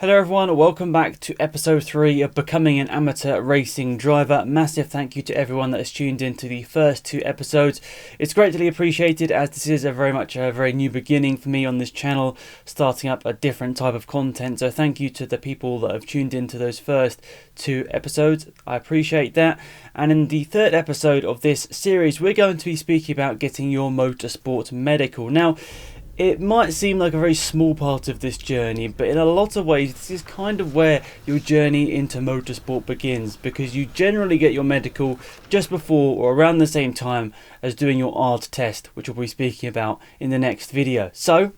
Hello everyone, welcome back to episode 3 of Becoming an Amateur Racing Driver. Massive thank you to everyone that has tuned into the first 2 episodes. It's greatly appreciated, as this is a very new beginning for me on this channel, starting up a different type of content. So thank you to the people that have tuned into those first 2 episodes. I appreciate that. And in the 3rd episode of this series, we're going to be speaking about getting your motorsport medical. Now, it might seem like a very small part of this journey, but in a lot of ways this is kind of where your journey into motorsport begins, because you generally get your medical just before or around the same time as doing your ART test, which we'll be speaking about in the next video. So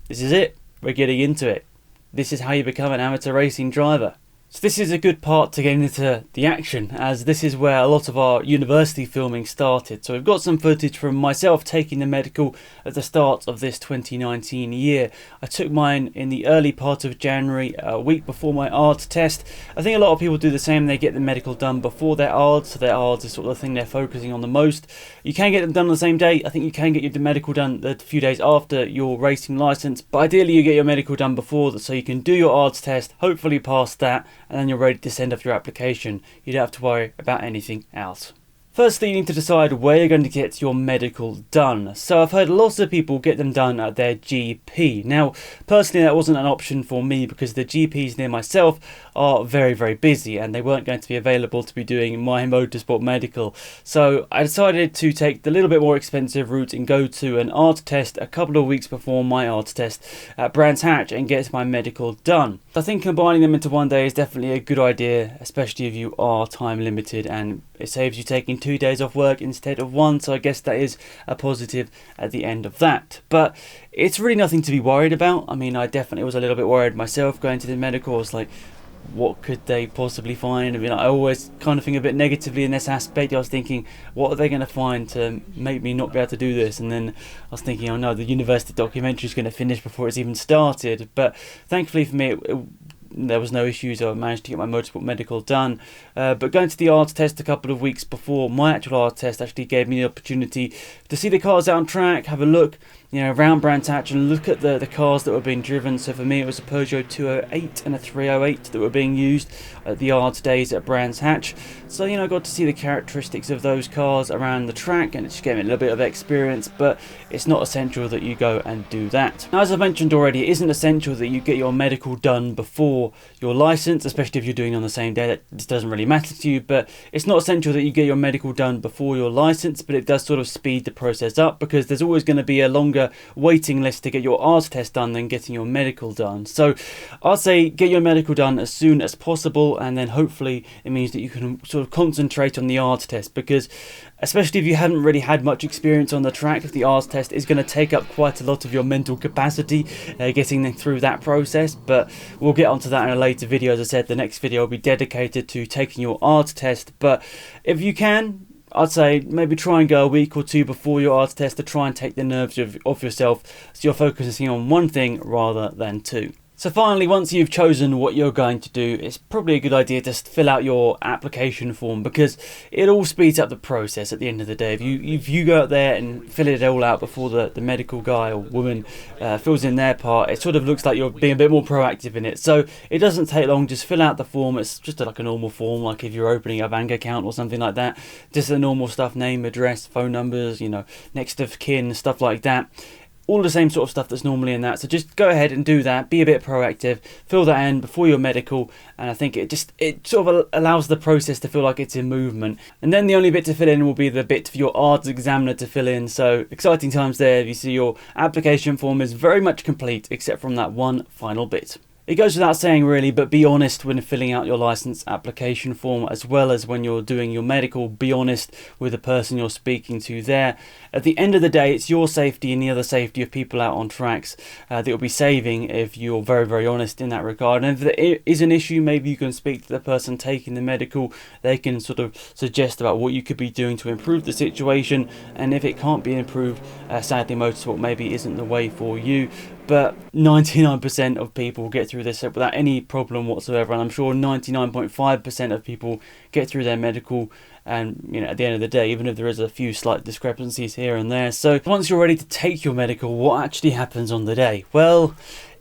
this is it, we're getting into it. This is how you become an amateur racing driver. So this is a good part to get into the action, as this is where a lot of our university filming started. So we've got some footage from myself taking the medical at the start of this 2019 year. I took mine in the early part of January, a week before my ART test. I think a lot of people do the same, they get the medical done before their ART, so their ART is sort of the thing they're focusing on the most. You can get them done on the same day. I think you can get your medical done a few days after your racing license, but ideally you get your medical done before, so you can do your ART test, hopefully pass that, and then you're ready to send off your application. You don't have to worry about anything else. Firstly, you need to decide where you're going to get your medical done. So I've heard lots of people get them done at their GP. Now, personally, that wasn't an option for me because the GPs near myself are very busy and they weren't going to be available to be doing my motorsport medical. So I decided to take the little bit more expensive route and go to an ART test a couple of weeks before my ART test at Brands Hatch and get my medical done. I think combining them into one day is definitely a good idea, especially if you are time limited, and it saves you taking 2 days off work instead of 1, so I guess that is a positive at the end of that. But it's really nothing to be worried about. I mean, I definitely was a little bit worried myself going to the medical. I was like, what could they possibly find? I mean, I always kind of think a bit negatively in this aspect. I was thinking, what are they going to find to make me not be able to do this? And then I was thinking, oh no, the university documentary is going to finish before it's even started. But thankfully for me, there was no issues. I managed to get my motorsport medical done. But going to the ART test a couple of weeks before my actual ART test actually gave me the opportunity to see the cars out on track, have a look, around Brands Hatch and look at the cars that were being driven. So for me, it was a Peugeot 208 and a 308 that were being used at the ART days at Brands Hatch. So, I got to see the characteristics of those cars around the track, and it just gave me a little bit of experience, but it's not essential that you go and do that. Now, as I mentioned already, it isn't essential that you get your medical done before your license, especially if you're doing it on the same day. That doesn't really matter to you, but it's not essential that you get your medical done before your license, but it does sort of speed the process up, because there's always going to be a longer waiting list to get your ART test done than getting your medical done. So I'd say get your medical done as soon as possible, and then hopefully it means that you can sort of concentrate on the ART test, because especially if you haven't really had much experience on the track, the ART test is going to take up quite a lot of your mental capacity getting them through that process. But we'll get onto that in a later video. As I said, the next video will be dedicated to taking your ART test. But if you can, I'd say maybe try and go a week or 2 before your ART test to try and take the nerves off yourself, so you're focusing on one thing rather than 2. So finally, once you've chosen what you're going to do, it's probably a good idea to fill out your application form, because it all speeds up the process at the end of the day. If you go out there and fill it all out before the medical guy or woman fills in their part, it sort of looks like you're being a bit more proactive in it. So it doesn't take long, just fill out the form. It's just like a normal form, like if you're opening a bank account or something like that. Just the normal stuff, name, address, phone numbers, next of kin, stuff like that. All the same sort of stuff that's normally in that. So just go ahead and do that, be a bit proactive, fill that in before your medical, and I think it sort of allows the process to feel like it's in movement. And then the only bit to fill in will be the bit for your ART examiner to fill in. So exciting times there. You see your application form is very much complete except from that one final bit. It goes without saying really, but be honest when filling out your license application form, as well as when you're doing your medical. Be honest with the person you're speaking to there. At the end of the day, it's your safety and the other safety of people out on tracks that you'll be saving if you're very honest in that regard. And if there is an issue, maybe you can speak to the person taking the medical. They can sort of suggest about what you could be doing to improve the situation, and if it can't be improved, sadly motorsport maybe isn't the way for you. But 99% of people get through this without any problem whatsoever, and I'm sure 99.5% of people get through their medical, and at the end of the day, even if there is a few slight discrepancies here and there. So once you're ready to take your medical, what actually happens on the day? Well,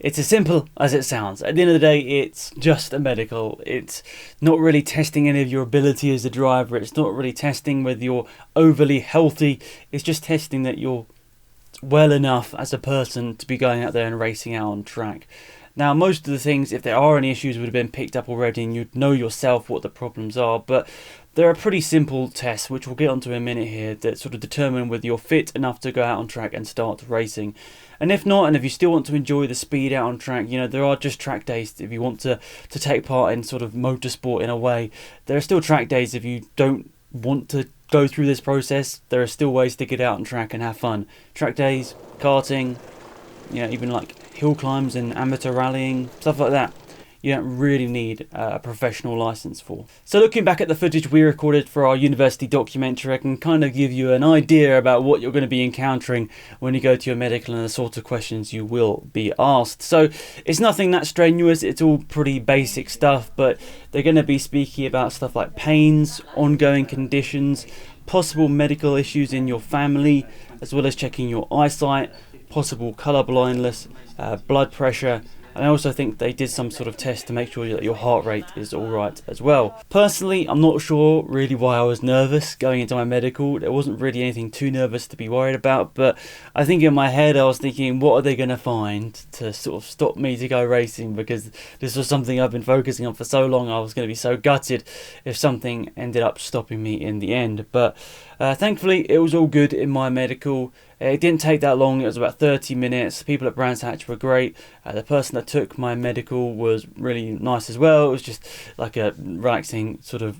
It's as simple as it sounds. At the end of the day, it's just a medical. It's not really testing any of your ability as a driver. It's not really testing whether you're overly healthy. It's just testing that you're well enough as a person to be going out there and racing out on track. Now, most of the things, if there are any issues, would have been picked up already and you'd know yourself what the problems are. But there are pretty simple tests, which we'll get onto in a minute here, that sort of determine whether you're fit enough to go out on track and start racing. And if not, and if you still want to enjoy the speed out on track, there are just track days if you want to take part in sort of motorsport in a way. There are still track days if you don't want to go through this process. There are still ways to get out on track and have fun. Track days, karting, even like hill climbs and amateur rallying, stuff like that. You don't really need a professional license for. So looking back at the footage we recorded for our university documentary, I can kind of give you an idea about what you're going to be encountering when you go to your medical and the sort of questions you will be asked. So it's nothing that strenuous, it's all pretty basic stuff, but they're going to be speaking about stuff like pains, ongoing conditions, possible medical issues in your family, as well as checking your eyesight, possible colour blindness, blood pressure. And I also think they did some sort of test to make sure that your heart rate is alright as well. Personally, I'm not sure really why I was nervous going into my medical. There wasn't really anything too nervous to be worried about, but I think in my head I was thinking, what are they going to find to sort of stop me to go racing? Because this was something I've been focusing on for so long. I was going to be so gutted if something ended up stopping me in the end. But thankfully, it was all good in my medical. It didn't take that long. It was about 30 minutes. The people at Brands Hatch were great. The person that took my medical was really nice as well. It was just like a relaxing sort of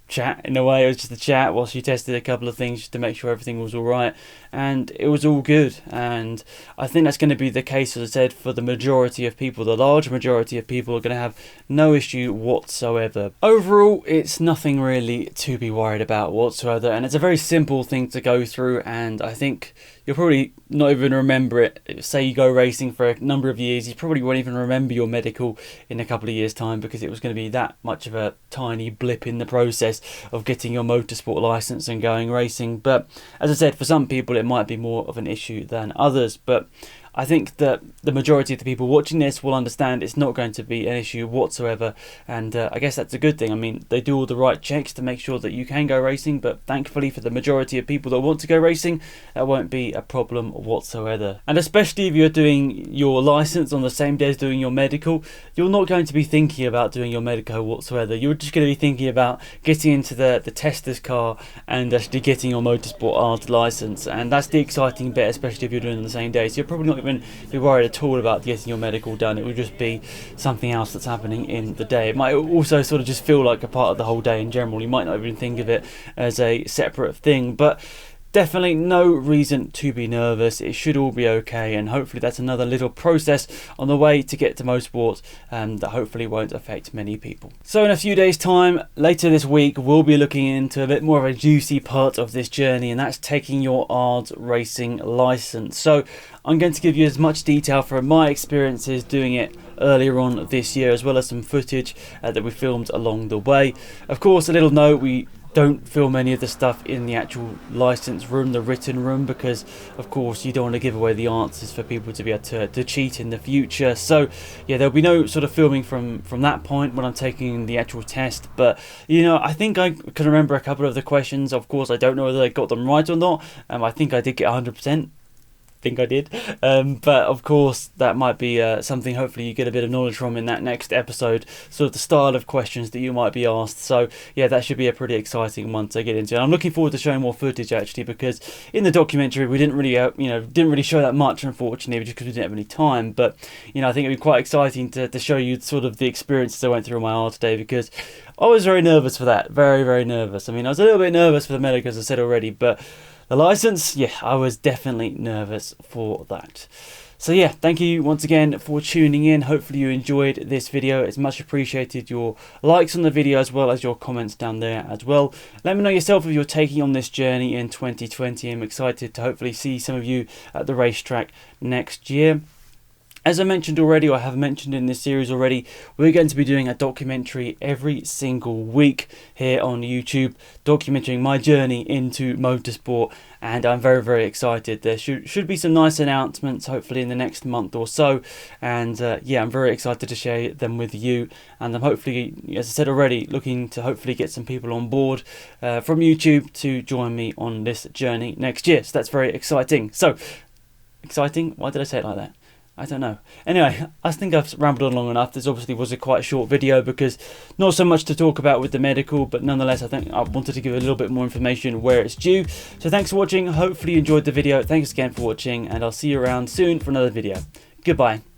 chat in a way. It was just a chat while she tested a couple of things just to make sure everything was all right, and it was all good. And I think that's going to be the case, as I said, for the majority of people. The large majority of people are going to have no issue whatsoever. Overall, it's nothing really to be worried about whatsoever, and it's a very simple thing to go through, and I think you'll probably not even remember it. Say you go racing for a number of years, you probably won't even remember your medical in a couple of years' time, because it was going to be that much of a tiny blip in the process of getting your motorsport license and going racing. But as I said, for some people it might be more of an issue than others, but I think that the majority of the people watching this will understand it's not going to be an issue whatsoever, and I guess that's a good thing. I mean, they do all the right checks to make sure that you can go racing, but thankfully for the majority of people that want to go racing, that won't be a problem whatsoever. And especially if you're doing your license on the same day as doing your medical, you're not going to be thinking about doing your medical whatsoever. You're just going to be thinking about getting into the tester's car and actually getting your motorsport art license, and that's the exciting bit, especially if you're doing it on the same day. So you're probably not even be worried at all about getting your medical done. It would just be something else that's happening in the day. It might also sort of just feel like a part of the whole day in general. You might not even think of it as a separate thing, but definitely no reason to be nervous. It should all be okay, and hopefully that's another little process on the way to get to motorsport that hopefully won't affect many people. So in a few days' time, later this week, we'll be looking into a bit more of a juicy part of this journey, and that's taking your ARD racing license. So I'm going to give you as much detail from my experiences doing it earlier on this year, as well as some footage that we filmed along the way. Of course, a little note, we don't film any of the stuff in the actual license room, the written room, because of course you don't want to give away the answers for people to be able to cheat in the future. So yeah, there'll be no sort of filming from that point when I'm taking the actual test. But I think I can remember a couple of the questions. Of course, I don't know whether I got them right or not. I think I did get 100%. Think I did, but of course that might be something hopefully you get a bit of knowledge from in that next episode, sort of the style of questions that you might be asked. So yeah, that should be a pretty exciting one to get into, and I'm looking forward to showing more footage actually, because in the documentary we didn't really show that much, unfortunately, just because we didn't have any time. But I think it'd be quite exciting to show you sort of the experiences I went through on my R today, because I was very nervous for that, very, very nervous. I mean, I was a little bit nervous for the medical, as I said already, but the license, yeah, I was definitely nervous for that. So yeah, thank you once again for tuning in. Hopefully you enjoyed this video. It's much appreciated your likes on the video, as well as your comments down there as well. Let me know yourself if you're taking on this journey in 2020. I'm excited to hopefully see some of you at the racetrack next year. As I mentioned already, or I have mentioned in this series already, we're going to be doing a documentary every single week here on YouTube, documenting my journey into motorsport, and I'm very, very excited. There should be some nice announcements, hopefully in the next month or so, and yeah, I'm very excited to share them with you, and I'm hopefully, as I said already, looking to hopefully get some people on board from YouTube to join me on this journey next year, so that's very exciting. So, exciting? Why did I say it like that? I don't know. Anyway, I think I've rambled on long enough. This obviously was a quite short video because not so much to talk about with the medical, but nonetheless, I think I wanted to give a little bit more information where it's due. So thanks for watching. Hopefully you enjoyed the video. Thanks again for watching, and I'll see you around soon for another video. Goodbye.